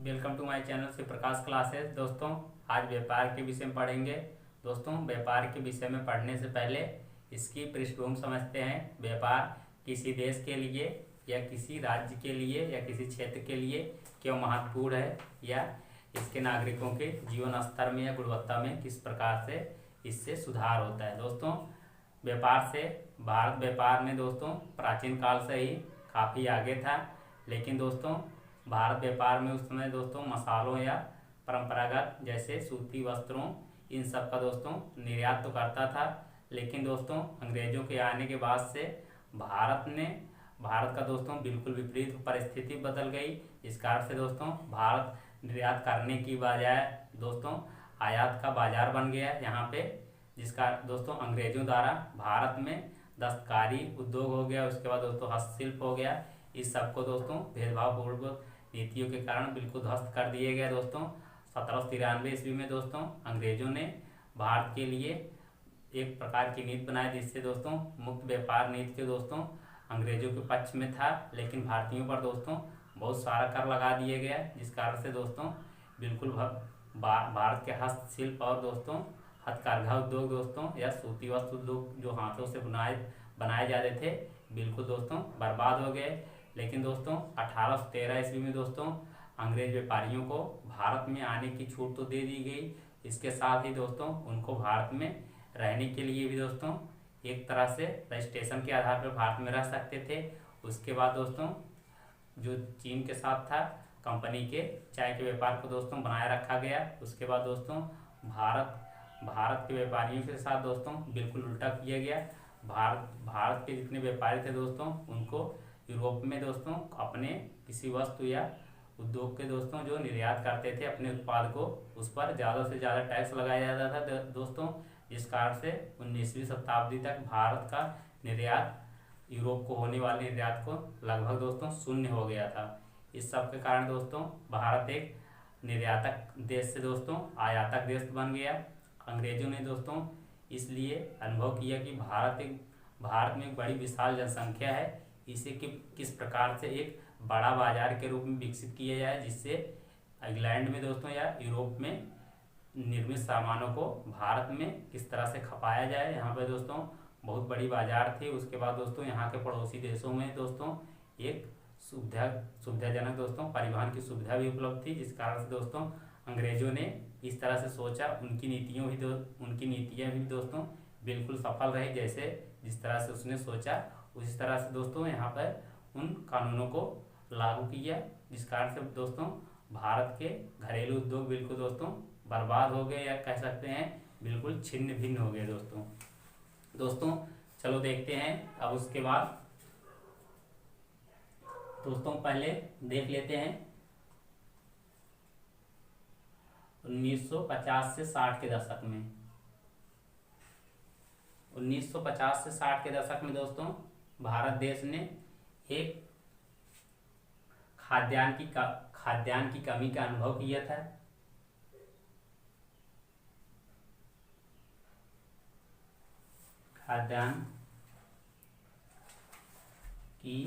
Welcome to my channel से प्रकाश classes. दोस्तों, आज व्यापार के विषय में पढ़ेंगे। दोस्तों, व्यापार के विषय में पढ़ने से पहले इसकी पृष्ठभूमि समझते हैं। व्यापार किसी देश के लिए या किसी राज्य के लिए या किसी क्षेत्र के लिए क्यों महत्वपूर्ण है, या इसके नागरिकों के जीवन स्तर में या गुणवत्ता में किस प्रकार से इससे सुधार होता है। दोस्तों, व्यापार से भारत व्यापार में दोस्तों प्राचीन काल से ही काफ़ी आगे था। लेकिन दोस्तों, भारत व्यापार में उस समय दोस्तों मसालों या परंपरागत जैसे सूती वस्त्रों इन सब का दोस्तों निर्यात तो करता था। लेकिन दोस्तों, अंग्रेजों के आने के बाद से भारत का दोस्तों बिल्कुल विपरीत परिस्थिति बदल गई। इस कारण से दोस्तों भारत निर्यात करने की बजाय दोस्तों आयात का बाजार बन गया यहाँ पे, जिसका दोस्तों अंग्रेजों द्वारा भारत में दस्तकारी उद्योग हो गया, उसके बाद दोस्तों हस्तशिल्प हो गया। इस सबको दोस्तों भेदभावपूर्वक नीतियों के कारण बिल्कुल ध्वस्त कर दिए गए। दोस्तों 1793 ईस्वी में दोस्तों अंग्रेजों ने भारत के लिए एक प्रकार की नीति बनाई, जिससे दोस्तों मुक्त व्यापार नीति के दोस्तों अंग्रेजों के पक्ष में था। लेकिन भारतीयों पर दोस्तों बहुत सारा कर लगा दिया गया, जिस कारण से दोस्तों बिल्कुल भारत के हस्तशिल्प और दोस्तों हथकरघा उद्योग दोस्तों या सूती वस्त्र उद्योग जो हाथों से बनाए जाते थे बिल्कुल दोस्तों बर्बाद हो गए। लेकिन दोस्तों 1813 ईस्वी में दोस्तों अंग्रेज व्यापारियों को भारत में आने की छूट तो दे दी गई। इसके साथ ही दोस्तों उनको भारत में रहने के लिए भी दोस्तों एक तरह से रजिस्ट्रेशन के आधार पर भारत में रह सकते थे। उसके बाद दोस्तों जो चीन के साथ था कंपनी के चाय के व्यापार को दोस्तों बनाए रखा गया। उसके बाद दोस्तों भारत के व्यापारियों के साथ दोस्तों बिल्कुल उल्टा किया गया। भारत के जितने व्यापारी थे दोस्तों उनको यूरोप में दोस्तों अपने किसी वस्तु या उद्योग के दोस्तों जो निर्यात करते थे अपने उत्पाद को, उस पर ज़्यादा से ज़्यादा टैक्स लगाया जाता था दोस्तों। जिस कारण से 19वीं शताब्दी तक भारत का निर्यात यूरोप को होने वाले निर्यात को लगभग दोस्तों शून्य हो गया था। इस सब के कारण दोस्तों भारत एक निर्यातक देश से दोस्तों आयातक देश बन गया। अंग्रेजों ने दोस्तों इसलिए अनुभव किया कि भारत में एक बड़ी विशाल जनसंख्या है, इसे किस प्रकार से एक बड़ा बाजार के रूप में विकसित किया जाए, जिससे इंग्लैंड में दोस्तों या यूरोप में निर्मित सामानों को भारत में किस तरह से खपाया जाए। यहाँ पे दोस्तों बहुत बड़ी बाजार थी। उसके बाद दोस्तों यहाँ के पड़ोसी देशों में दोस्तों एक सुविधाजनक दोस्तों परिवहन की सुविधा भी उपलब्ध थी, जिस कारण से दोस्तों अंग्रेजों ने इस तरह से सोचा। उनकी नीतियाँ भी दोस्तों बिल्कुल सफल रही, जिस तरह से उसने सोचा उसी तरह से दोस्तों यहाँ पर उन कानूनों को लागू किया, जिस कारण से दोस्तों भारत के घरेलू उद्योग बिल्कुल दोस्तों बर्बाद हो गए, या कह सकते हैं बिल्कुल छिन्न भिन्न हो गए दोस्तों चलो देखते हैं। अब उसके बाद दोस्तों पहले देख लेते हैं 1950 से 60 के दशक में। 1950 से 60 के दशक में दोस्तों भारत देश ने एक खाद्यान्न की कमी का अनुभव किया था। खाद्यान्न की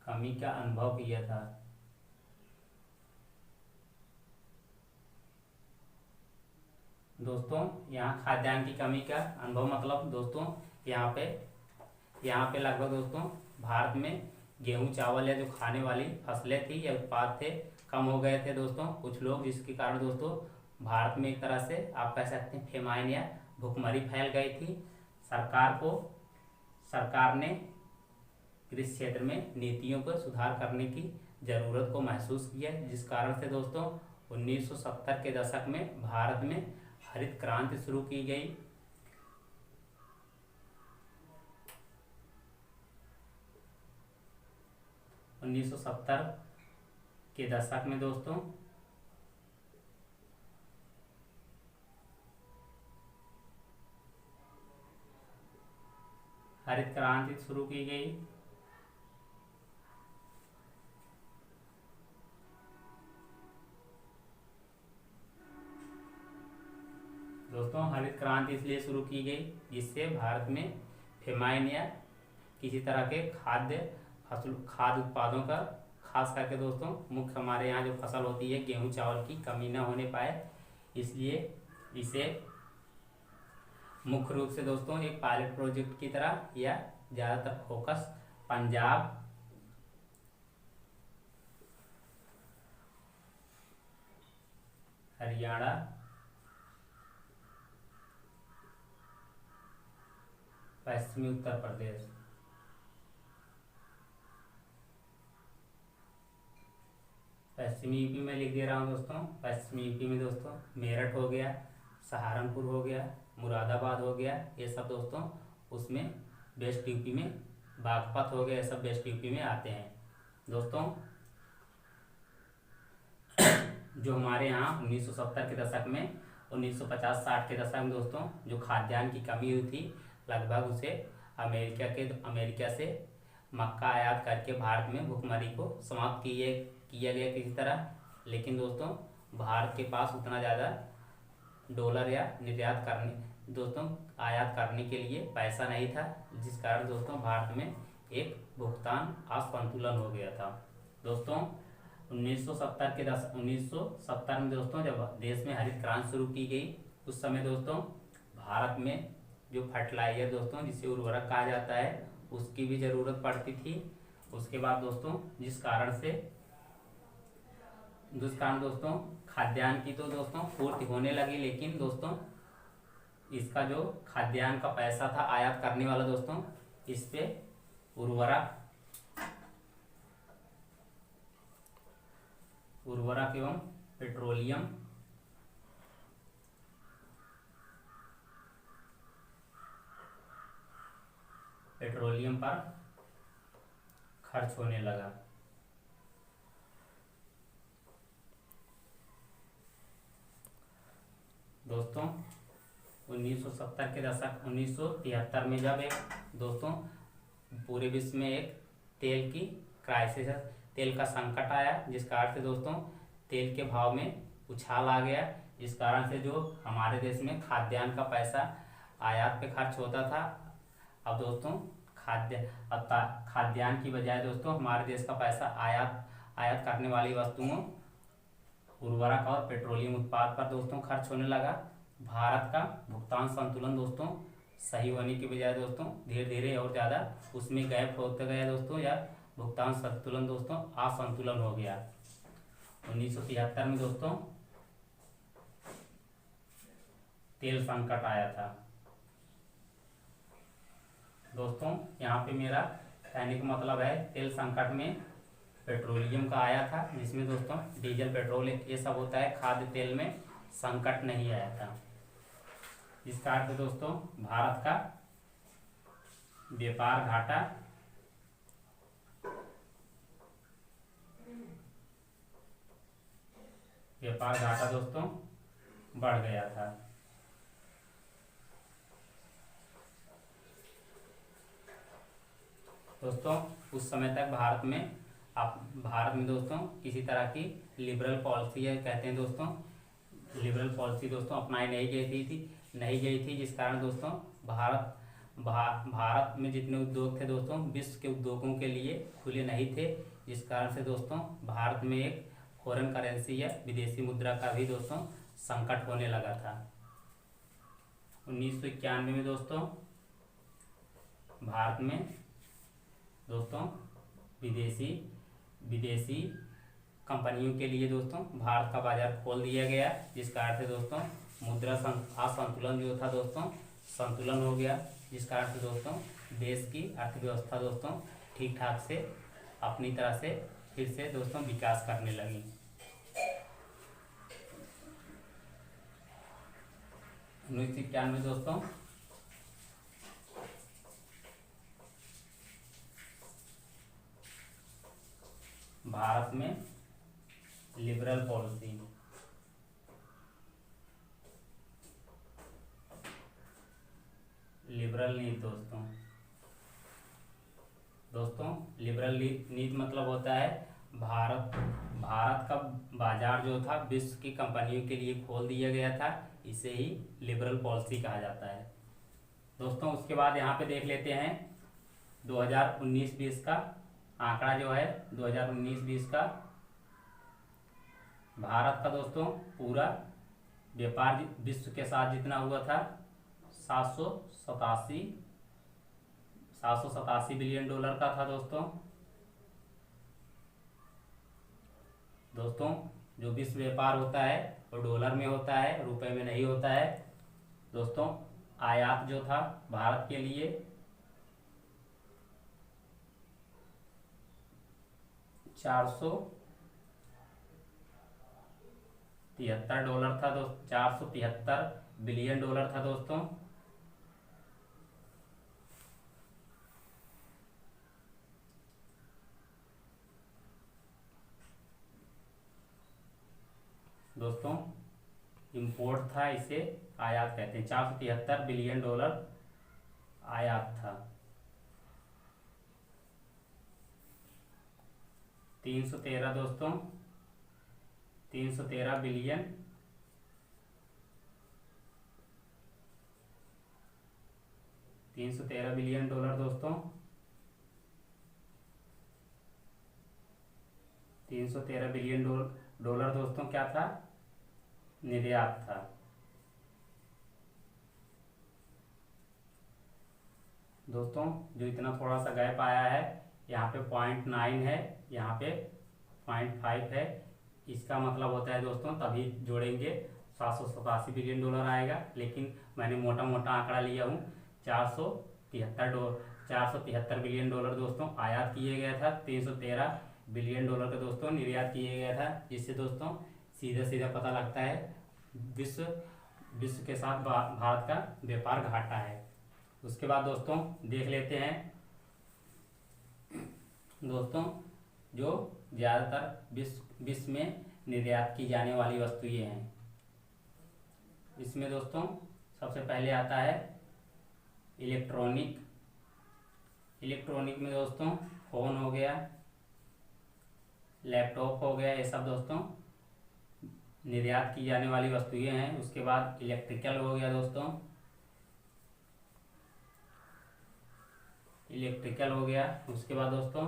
कमी का अनुभव किया था। दोस्तों यहाँ खाद्यान्न की कमी का अनुभव मतलब दोस्तों यहाँ पे लगभग दोस्तों भारत में गेहूं चावल या जो खाने वाली फसलें थी या उत्पाद थे कम हो गए थे दोस्तों कुछ लोग, जिसके कारण दोस्तों भारत में एक तरह से आप कह सकते हैं फेमाइन या भुखमरी फैल गई थी। सरकार ने कृषि क्षेत्र में नीतियों पर सुधार करने की ज़रूरत को महसूस किया, जिस कारण से दोस्तों 1970 के दशक में भारत में हरित क्रांति शुरू की गई। उन्नीस सौ 70 के दशक में दोस्तों हरित क्रांति शुरू की गई। दोस्तों हरित क्रांति इसलिए शुरू की गई जिससे भारत में फेमाइन या किसी तरह के खाद्य उत्पादों का खास करके दोस्तों मुख्य हमारे यहाँ जो फसल होती है गेहूं चावल की कमी न होने पाए, इसलिए इसे मुख्य रूप से दोस्तों एक पायलट प्रोजेक्ट की तरह या ज़्यादातर फोकस पंजाब, हरियाणा, पश्चिमी उत्तर प्रदेश, पश्चिमी यूपी में लिख दे रहा हूँ दोस्तों। पश्चिमी यूपी में दोस्तों मेरठ हो गया, सहारनपुर हो गया, मुरादाबाद हो गया, ये सब दोस्तों उसमें वेस्ट यूपी में, बागपत हो गया, ये सब वेस्ट यूपी में आते हैं दोस्तों। जो हमारे यहाँ 1970 के दशक में, 1950-60 के दशक में दोस्तों जो खाद्यान्न की कमी हुई थी, लगभग उसे अमेरिका से मक्का आयात करके भारत में भुखमरी को समाप्त किया गया किसी तरह। लेकिन दोस्तों भारत के पास उतना ज़्यादा डॉलर या आयात करने के लिए पैसा नहीं था, जिस कारण दोस्तों भारत में एक भुगतान असंतुलन हो गया था दोस्तों। 1970 में दोस्तों जब देश में हरित क्रांति शुरू की गई, उस समय दोस्तों भारत में जो फर्टिलाइजर दोस्तों जिसे उर्वरक कहा जाता है, उसकी भी ज़रूरत पड़ती थी। उसके बाद दोस्तों जिस कारण दोस्तों खाद्यान्न की तो दोस्तों पूर्ति होने लगी, लेकिन दोस्तों इसका जो खाद्यान्न का पैसा था आयात करने वाला दोस्तों, इस पे उर्वरक एवं पेट्रोलियम पर खर्च होने लगा दोस्तों। 1970 के दशक 1973 में जब एक दोस्तों पूरे विश्व में एक तेल की क्राइसिस, तेल का संकट आया, जिस कारण से दोस्तों तेल के भाव में उछाल आ गया, जिस कारण से जो हमारे देश में खाद्यान्न का पैसा आयात पे खर्च होता था, अब दोस्तों खाद्यान्न की बजाय दोस्तों हमारे देश का पैसा आयात करने वाली वस्तुओं, उर्वरक और पेट्रोलियम उत्पाद पर दोस्तों खर्च होने लगा। भारत का भुगतान संतुलन दोस्तों सही होने के बजाय दोस्तों धीरे धीरे और ज़्यादा उसमें गैप होते गया दोस्तों, या भुगतान संतुलन दोस्तों असंतुलन हो गया। 1973 में दोस्तों तेल संकट आया था दोस्तों। यहाँ पे मेरा कहने का मतलब है तेल संकट में पेट्रोलियम का आया था, जिसमें दोस्तों डीजल, पेट्रोल ये सब होता है, खाद्य तेल में संकट नहीं आया था। इस कारण से दोस्तों भारत का व्यापार घाटा दोस्तों बढ़ गया था। दोस्तों उस समय तक भारत में दोस्तों किसी तरह की लिबरल पॉलिसी है, कहते हैं दोस्तों, लिबरल पॉलिसी दोस्तों अपनाई नहीं गई थी, जिस कारण दोस्तों भारत में जितने उद्योग थे दोस्तों विश्व के उद्योगों के लिए खुले नहीं थे, जिस कारण से दोस्तों भारत में एक फॉरेन करेंसी या विदेशी मुद्रा का भी दोस्तों संकट होने लगा था। 1991 में दोस्तों भारत में दोस्तों विदेशी कंपनियों के लिए दोस्तों भारत का बाजार खोल दिया गया, जिस कारण से दोस्तों मुद्रा असंतुलन जो था दोस्तों संतुलन हो गया, जिस कारण से दोस्तों देश की अर्थव्यवस्था दोस्तों ठीक ठाक से अपनी तरह से फिर से दोस्तों विकास करने लगी। में दोस्तों भारत में लिबरल पॉलिसी, लिबरल नीति दोस्तों लिबरल नीति मतलब होता है भारत का बाजार जो था विश्व की कंपनियों के लिए खोल दिया गया था, इसे ही लिबरल पॉलिसी कहा जाता है दोस्तों। उसके बाद यहाँ पे देख लेते हैं 2019-20 का आंकड़ा जो है 2019-20 का भारत का दोस्तों पूरा व्यापार विश्व के साथ जितना हुआ था 787 बिलियन डॉलर का था दोस्तों। जो विश्व व्यापार होता है वो डॉलर में होता है, रुपए में नहीं होता है दोस्तों। आयात जो था भारत के लिए 473 डॉलर था दोस्तों, 473 बिलियन डॉलर था दोस्तों। इंपोर्ट था, इसे आयात कहते हैं। 473 बिलियन डॉलर आयात था। 313 दोस्तों, 313 बिलियन 313 बिलियन डॉलर दोस्तों। 313 बिलियन डॉलर दोस्तों क्या था? निर्यात था। दोस्तों जो इतना थोड़ा सा गैप आया है, यहाँ पे 0.9 है, यहाँ पे 0.5 है, इसका मतलब होता है दोस्तों तभी जोड़ेंगे 787 बिलियन डॉलर आएगा। लेकिन मैंने मोटा मोटा आंकड़ा लिया हूँ, 473 बिलियन डॉलर दोस्तों आयात किए गया था, 313 बिलियन डॉलर का दोस्तों निर्यात किए गया था। जिससे दोस्तों सीधा सीधा पता लगता है विश्व के साथ भारत का व्यापार घाटा है। उसके बाद दोस्तों देख लेते हैं दोस्तों जो ज़्यादातर विश्व में निर्यात की जाने वाली वस्तुएं हैं। इसमें दोस्तों सबसे पहले आता है इलेक्ट्रॉनिक में दोस्तों फ़ोन हो गया, लैपटॉप हो गया, ये सब दोस्तों निर्यात की जाने वाली वस्तुएं हैं। उसके बाद इलेक्ट्रिकल हो गया दोस्तों, उसके बाद दोस्तों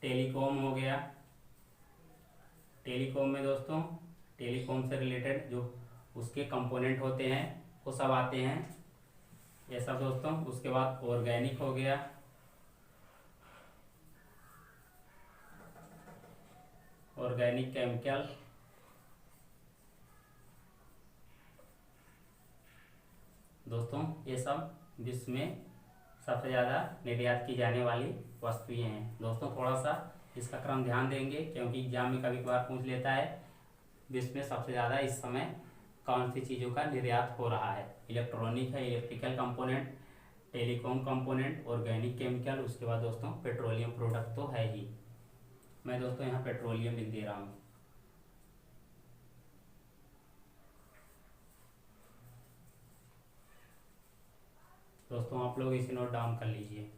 टेलीकॉम हो गया। टेलीकॉम में दोस्तों टेलीकॉम से रिलेटेड जो उसके कंपोनेंट होते हैं वो सब आते हैं, ये सब दोस्तों। उसके बाद ऑर्गेनिक हो गया, ऑर्गेनिक केमिकल, दोस्तों ये सब विश्व में सबसे ज़्यादा निर्यात की जाने वाली वस्तुएं हैं। दोस्तों थोड़ा सा इसका क्रम ध्यान देंगे क्योंकि एग्जाम में कभी कभार पूछ लेता है विश्व में सबसे ज़्यादा इस समय कौन सी चीज़ों का निर्यात हो रहा है। इलेक्ट्रॉनिक है, electrical component, telecom component, organic chemical, उसके बाद दोस्तों पेट्रोलियम प्रोडक्ट तो है ही। मैं दोस्तों यहाँ पेट्रोलियम लिख दे रहा हूँ। दोस्तों आप लोग इसे नोट डाउन कर लीजिए।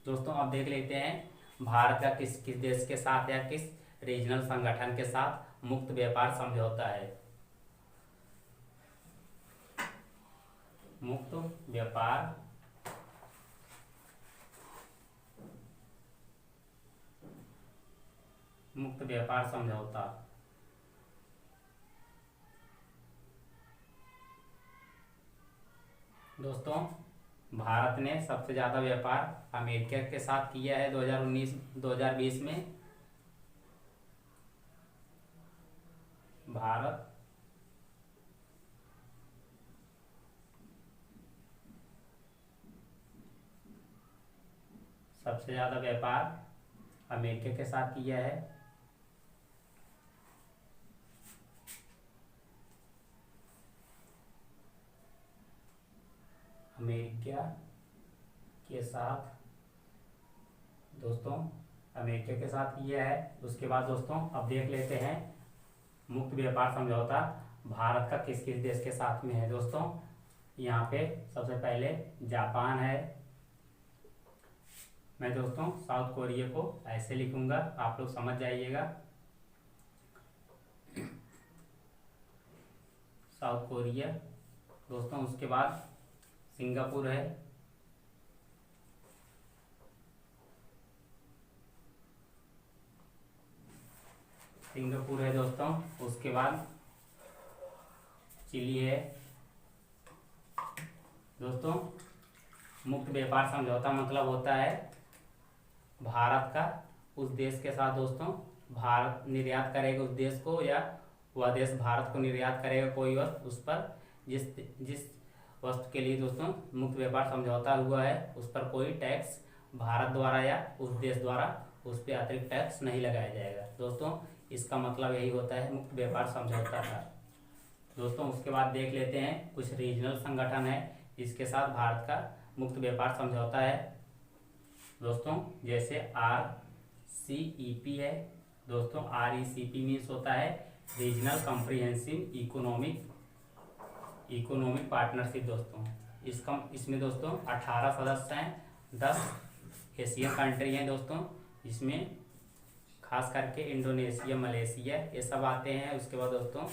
दोस्तों अब देख लेते हैं भारत का किस किस देश के साथ या किस रीजनल संगठन के साथ मुक्त व्यापार समझौता है। मुक्त व्यापार समझौता। दोस्तों भारत ने सबसे ज़्यादा व्यापार अमेरिका के साथ किया है 2019-2020 में। भारत सबसे ज़्यादा व्यापार अमेरिका के साथ किया है। अमेरिका के साथ दोस्तों अमेरिका के साथ किया है। उसके बाद दोस्तों अब देख लेते हैं मुक्त व्यापार समझौता भारत का किस किस देश के साथ में है। दोस्तों यहाँ पे सबसे पहले जापान है। मैं दोस्तों साउथ कोरिया को ऐसे लिखूंगा, आप लोग समझ जाइएगा। साउथ कोरिया दोस्तों। उसके बाद सिंगापुर है। सिंगापुर है दोस्तों, उसके बाद चिली है दोस्तों। मुक्त व्यापार समझौता मतलब होता है भारत का उस देश के साथ दोस्तों, भारत निर्यात करेगा उस देश को, या वह देश भारत को निर्यात करेगा कोई वस्तु, उस पर जिस जिस वस्तु के लिए दोस्तों मुक्त व्यापार समझौता हुआ है उस पर कोई टैक्स भारत द्वारा या उस देश द्वारा उस पर अतिरिक्त टैक्स नहीं लगाया जाएगा दोस्तों। इसका मतलब यही होता है मुक्त व्यापार समझौता का दोस्तों। उसके बाद देख लेते हैं कुछ रीजनल संगठन है जिसके साथ भारत का मुक्त व्यापार समझौता है दोस्तों, जैसे RCEP है दोस्तों। RCEP मीन्स होता है रीजनल कॉम्प्रिहेंसिव इकोनॉमिक पार्टनरशिप दोस्तों। इसमें दोस्तों 18 सदस्य हैं, 10 एशियन कंट्री हैं दोस्तों, इसमें खास करके इंडोनेशिया, मलेशिया ये सब आते हैं। उसके बाद दोस्तों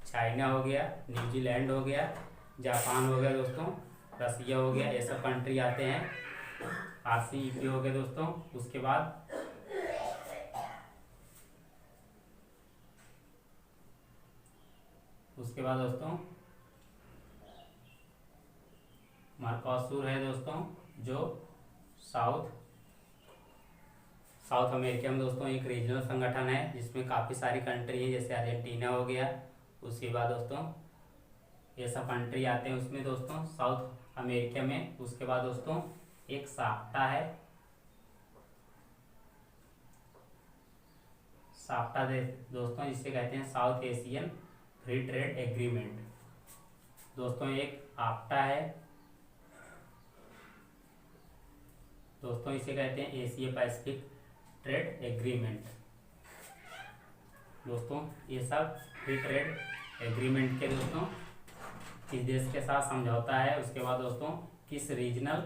चाइना हो गया, न्यूजीलैंड हो गया, जापान हो गया दोस्तों, रसिया हो गया, ये सब कंट्री आते हैं। RCEP हो गया दोस्तों। उसके बाद दोस्तों मर्कोसुर है दोस्तों, जो साउथ अमेरिका में दोस्तों एक रीजनल संगठन है जिसमें काफ़ी सारी कंट्री है, जैसे अर्जेंटीना हो गया। उसके बाद दोस्तों ये सब कंट्री आते हैं उसमें दोस्तों साउथ अमेरिका में। उसके बाद दोस्तों एक साफ्टा है, साफ्टा दोस्तों जिसे कहते हैं south Asian free trade agreement दोस्तों। एक आफ्टा है दोस्तों, इसे कहते हैं एशिया पैसिफिक ट्रेड एग्रीमेंट दोस्तों। ये सब फ्री ट्रेड एग्रीमेंट के दोस्तों किस देश के साथ समझौता है। उसके बाद दोस्तों किस रीजनल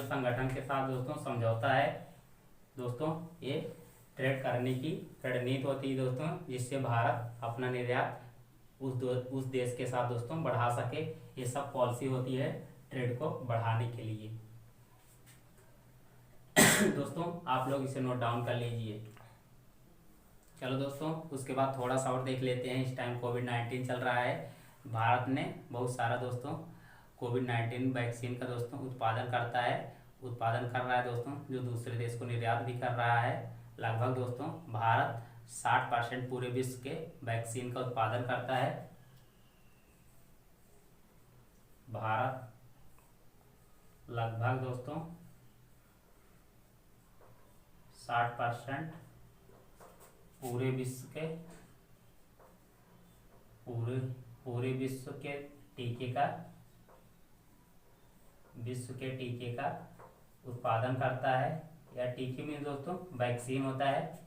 संगठन के साथ दोस्तों समझौता है दोस्तों। ये ट्रेड करने की रणनीति होती है दोस्तों, जिससे भारत अपना निर्यात उस देश के साथ दोस्तों बढ़ा सके। ये सब पॉलिसी होती है ट्रेड को बढ़ाने के लिए दोस्तों। आप लोग इसे नोट डाउन कर लीजिए। चलो दोस्तों उसके बाद थोड़ा सा और देख लेते हैं। इस टाइम कोविड-19 चल रहा है, भारत ने बहुत सारा दोस्तों कोविड-19 वैक्सीन का दोस्तों उत्पादन कर रहा है दोस्तों, जो दूसरे देश को निर्यात भी कर रहा है। लगभग दोस्तों भारत 60% पूरे विश्व के वैक्सीन का उत्पादन करता है। भारत लगभग दोस्तों 60% पूरे विश्व के टीके का उत्पादन करता है, या टीके में दोस्तों वैक्सीन होता है।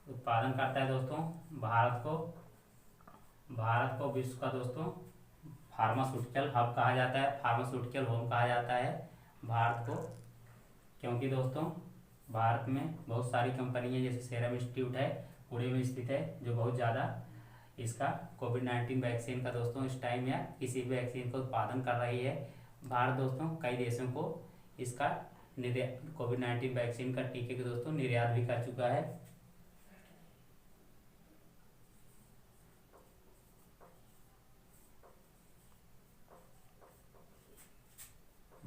उत्पादन करता है दोस्तों। भारत को विश्व का दोस्तों फार्मास्यूटिकल हब कहा जाता है, फार्मास्यूटिकल होम कहा जाता है भारत को, क्योंकि दोस्तों भारत में बहुत सारी कंपनियां जैसे सीरम इंस्टीट्यूट है पुणे में स्थित है, जो बहुत ज़्यादा इसका कोविड-19 वैक्सीन का दोस्तों इस टाइम या किसी भी वैक्सीन का उत्पादन कर रही है। भारत दोस्तों कई देशों को इसका कोविड-19 वैक्सीन का टीके के दोस्तों निर्यात भी कर चुका है।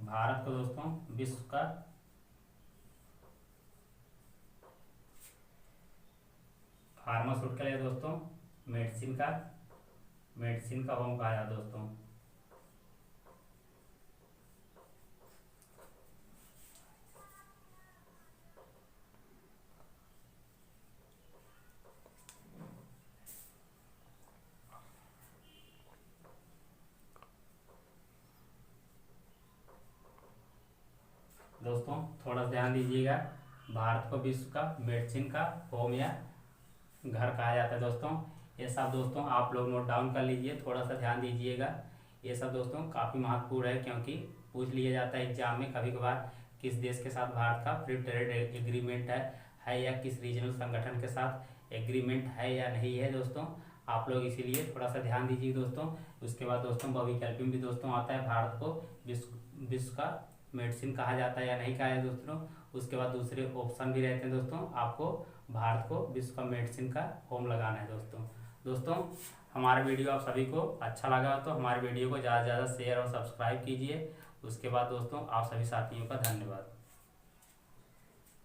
भारत को दोस्तों विश्व का फार्मास्यूटिकल है दोस्तों, मेडिसिन का होम कहा जाता है दोस्तों। दोस्तों थोड़ा ध्यान दीजिएगा, भारत को विश्व का मेडिसिन का होम या घर कहा जाता है दोस्तों। ये सब दोस्तों आप लोग नोट डाउन कर लीजिए, थोड़ा सा ध्यान दीजिएगा। ये सब दोस्तों काफ़ी महत्वपूर्ण है, क्योंकि पूछ लिया जाता है एग्जाम में कभी कभार किस देश के साथ भारत का फ्री ट्रेड एग्रीमेंट है या किस रीजनल संगठन के साथ एग्रीमेंट है या नहीं है दोस्तों। आप लोग इसीलिए थोड़ा सा ध्यान दीजिए दोस्तों। उसके बाद दोस्तों बहुविकल्पी भी दोस्तों आता है, भारत को विश्व का मेडिसिन कहा जाता है या नहीं कहा जाता दोस्तों। उसके बाद दूसरे ऑप्शन भी रहते हैं दोस्तों, आपको भारत को विश्व का मेडिसिन का होम लगाना है दोस्तों। हमारा वीडियो आप सभी को अच्छा लगा तो हमारे वीडियो को ज़्यादा से ज़्यादा शेयर और सब्सक्राइब कीजिए। उसके बाद दोस्तों आप सभी साथियों का धन्यवाद।